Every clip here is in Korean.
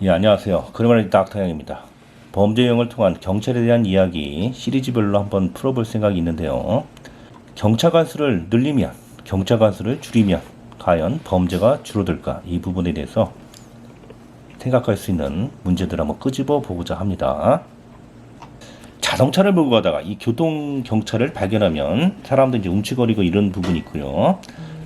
예, 안녕하세요. 그러면 닥터양입니다. 범죄 유형을 통한 경찰에 대한 이야기 시리즈별로 한번 풀어볼 생각이 있는데요. 경찰관 수를 늘리면, 경찰관 수를 줄이면 과연 범죄가 줄어들까? 이 부분에 대해서 생각할 수 있는 문제들을 한번 끄집어 보고자 합니다. 자동차를 몰고 가다가 이 교통경찰을 발견하면 사람들이 이제 움츠거리고 이런 부분이 있고요.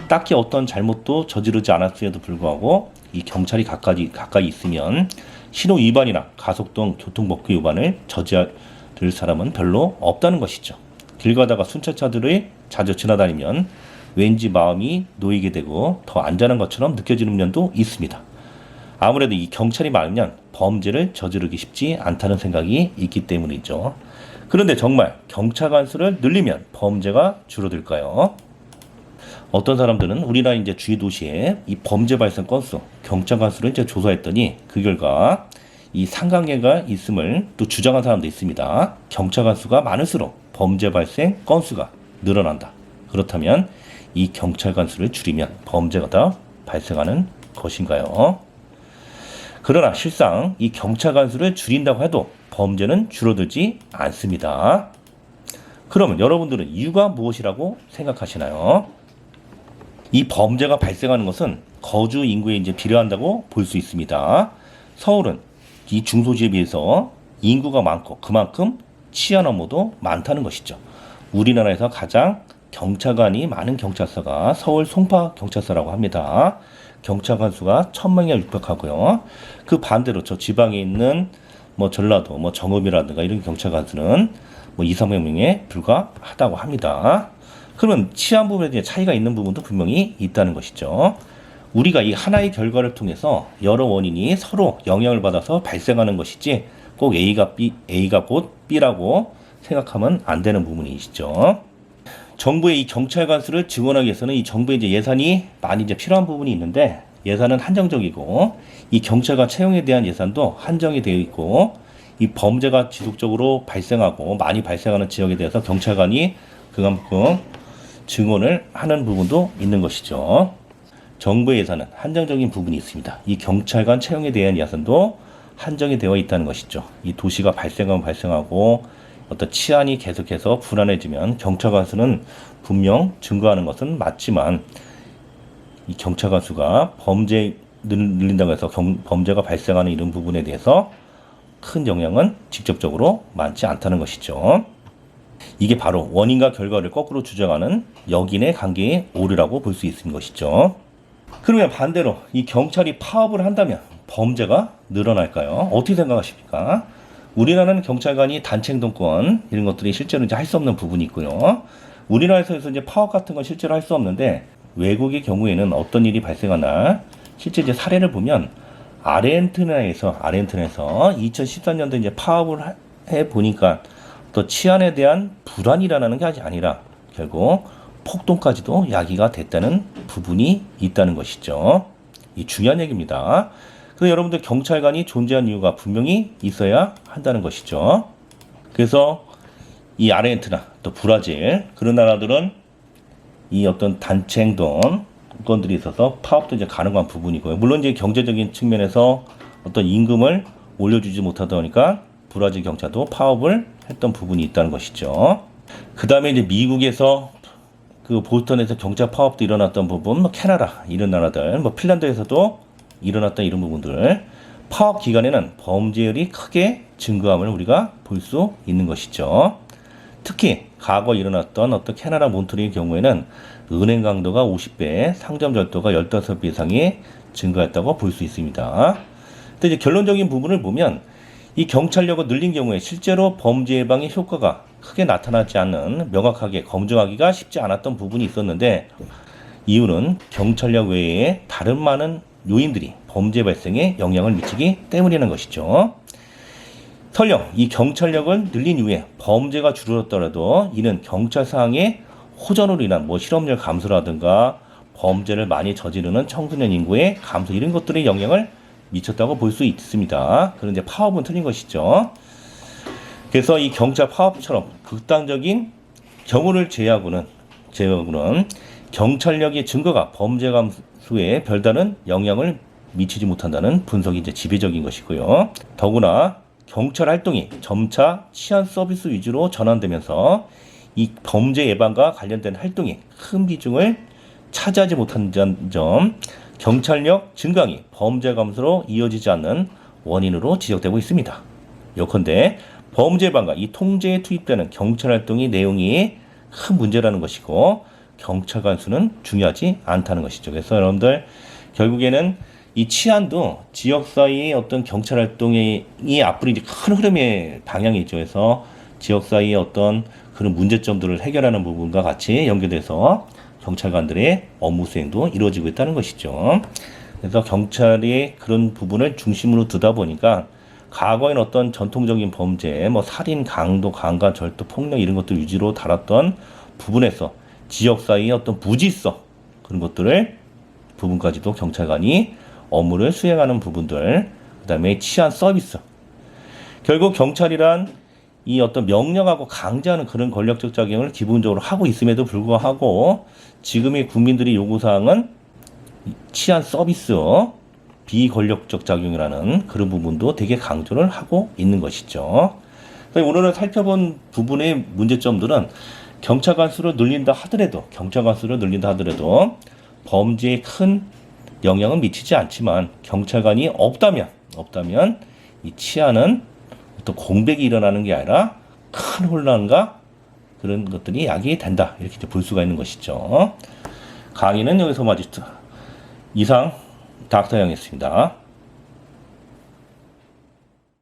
딱히 어떤 잘못도 저지르지 않았음에도 불구하고 이 경찰이 가까이 있으면 신호 위반이나 가속등 교통법규 위반을 저지를 사람은 별로 없다는 것이죠. 길 가다가 순찰차들이 자주 지나다니면 왠지 마음이 놓이게 되고 더 안전한 것처럼 느껴지는 면도 있습니다. 아무래도 이 경찰이 많으면 범죄를 저지르기 쉽지 않다는 생각이 있기 때문이죠. 그런데 정말 경찰관 수를 늘리면 범죄가 줄어들까요? 어떤 사람들은 우리나라 이제 주요 도시에 이 범죄 발생 건수, 경찰관 수를 이제 조사했더니 그 결과 이 상관계가 있음을 또 주장한 사람도 있습니다. 경찰관 수가 많을수록 범죄 발생 건수가 늘어난다. 그렇다면 이 경찰관 수를 줄이면 범죄가 더 발생하는 것인가요? 그러나 실상 이 경찰관 수를 줄인다고 해도 범죄는 줄어들지 않습니다. 그러면 여러분들은 이유가 무엇이라고 생각하시나요? 이 범죄가 발생하는 것은 거주 인구에 이제 비례한다고 볼 수 있습니다. 서울은 이 중소지에 비해서 인구가 많고 그만큼 치안 업무도 많다는 것이죠. 우리나라에서 가장 경찰관이 많은 경찰서가 서울 송파 경찰서라고 합니다. 경찰관 수가 1000명에 육박하고요. 그 반대로 저 지방에 있는 전라도, 정읍이라든가 이런 경찰관 수는 2, 300명에 불과하다고 합니다. 그러면 치안 부분에 대해 차이가 있는 부분도 분명히 있다는 것이죠. 우리가 이 하나의 결과를 통해서 여러 원인이 서로 영향을 받아서 발생하는 것이지 꼭 A가 곧 B라고 생각하면 안 되는 부분이시죠. 정부의 이 경찰관 수를 증원하기 위해서는 이 정부의 이제 예산이 많이 이제 필요한 부분이 있는데 예산은 한정적이고 이 경찰관 채용에 대한 예산도 한정이 되어 있고 이 범죄가 지속적으로 발생하고 많이 발생하는 지역에 대해서 경찰관이 그만큼 증원을 하는 부분도 있는 것이죠. 정부의 예산은 한정적인 부분이 있습니다. 이 경찰관 채용에 대한 예산도 한정이 되어 있다는 것이죠. 이 도시가 발생하면 발생하고 어떤 치안이 계속해서 불안해지면 경찰관 수는 분명 증가하는 것은 맞지만 이 경찰관 수가 범죄 늘린다고 해서 범죄가 발생하는 이런 부분에 대해서 큰 영향은 직접적으로 많지 않다는 것이죠. 이게 바로 원인과 결과를 거꾸로 주장하는 역인의 관계의 오류라고 볼 수 있는 것이죠. 그러면 반대로 이 경찰이 파업을 한다면 범죄가 늘어날까요? 어떻게 생각하십니까? 우리나라는 경찰관이 단체 행동권 이런 것들이 실제로 이제 할 수 없는 부분이 있고요. 우리나라에서 이제 파업 같은 건 실제로 할 수 없는데 외국의 경우에는 어떤 일이 발생하나 실제 이제 사례를 보면 아르헨티나에서 2013년도 이제 파업을 해 보니까 또 치안에 대한 불안이라는 게 아니라 결국 폭동까지도 야기가 됐다는 부분이 있다는 것이죠. 이 중요한 얘기입니다. 그래서 여러분들 경찰관이 존재한 이유가 분명히 있어야 한다는 것이죠. 그래서 이 아르헨티나 또 브라질 그런 나라들은 이 어떤 단체 행동권들이 있어서 파업도 이제 가능한 부분이고요. 물론 이제 경제적인 측면에서 어떤 임금을 올려주지 못하다 보니까 브라질 경찰도 파업을 했던 부분이 있다는 것이죠. 그 다음에 이제 미국에서 그 보스턴에서 경찰 파업도 일어났던 부분, 캐나다 이런 나라들, 핀란드에서도 일어났던 이런 부분들, 파업 기간에는 범죄율이 크게 증가함을 우리가 볼 수 있는 것이죠. 특히 과거 일어났던 어떤 캐나다 몬트리올의 경우에는 은행 강도가 50배, 상점 절도가 15배 이상이 증가했다고 볼 수 있습니다. 근데 이제 결론적인 부분을 보면 이 경찰력을 늘린 경우에 실제로 범죄 예방의 효과가 크게 나타나지 않는 명확하게 검증하기가 쉽지 않았던 부분이 있었는데 이유는 경찰력 외에 다른 많은 요인들이 범죄 발생에 영향을 미치기 때문이라는 것이죠. 설령 이 경찰력을 늘린 이후에 범죄가 줄어들었더라도 이는 경찰 사항의 호전으로 인한 실업률 감소라든가 범죄를 많이 저지르는 청소년 인구의 감소 이런 것들의 영향을 미쳤다고 볼 수 있습니다. 그런데 파업은 틀린 것이죠. 그래서 이 경찰 파업처럼 극단적인 경우를 제외하고는 경찰력의 증거가 범죄 감소에 별다른 영향을 미치지 못한다는 분석이 이제 지배적인 것이고요. 더구나 경찰 활동이 점차 치안 서비스 위주로 전환되면서 이 범죄 예방과 관련된 활동이 큰 비중을 차지하지 못한다는 점, 경찰력 증강이 범죄 감소로 이어지지 않는 원인으로 지적되고 있습니다. 요컨대 범죄 예방과 이 통제에 투입되는 경찰 활동이 내용이 큰 문제라는 것이고 경찰관 수는 중요하지 않다는 것이죠. 그래서 여러분들 결국에는 이 치안도 지역 사이의 어떤 경찰 활동이 앞으로 이제 큰 흐름의 방향이죠. 그래서 지역 사이의 어떤 그런 문제점들을 해결하는 부분과 같이 연계돼서 경찰관들의 업무 수행도 이루어지고 있다는 것이죠. 그래서 경찰이 그런 부분을 중심으로 두다 보니까 과거에는 어떤 전통적인 범죄, 뭐 살인, 강도, 강간, 절도, 폭력 이런 것들 위주로 다뤘던 부분에서 지역 사이의 어떤 부질서 그런 것들을 부분까지도 경찰관이 업무를 수행하는 부분들, 그 다음에 치안 서비스. 결국 경찰이란 이 어떤 명령하고 강제하는 그런 권력적 작용을 기본적으로 하고 있음에도 불구하고 지금의 국민들의 요구사항은 치안 서비스, 비권력적 작용이라는 그런 부분도 되게 강조를 하고 있는 것이죠. 오늘은 살펴본 부분의 문제점들은 경찰관 수를 늘린다 하더라도 범죄에 큰 영향은 미치지 않지만 경찰관이 없다면 이 치안은 어떤 공백이 일어나는 게 아니라 큰 혼란과 그런 것들이 야기가 된다 이렇게 볼 수가 있는 것이죠. 강의는 여기서 마치겠습니다. 이상 닥터영이었습니다.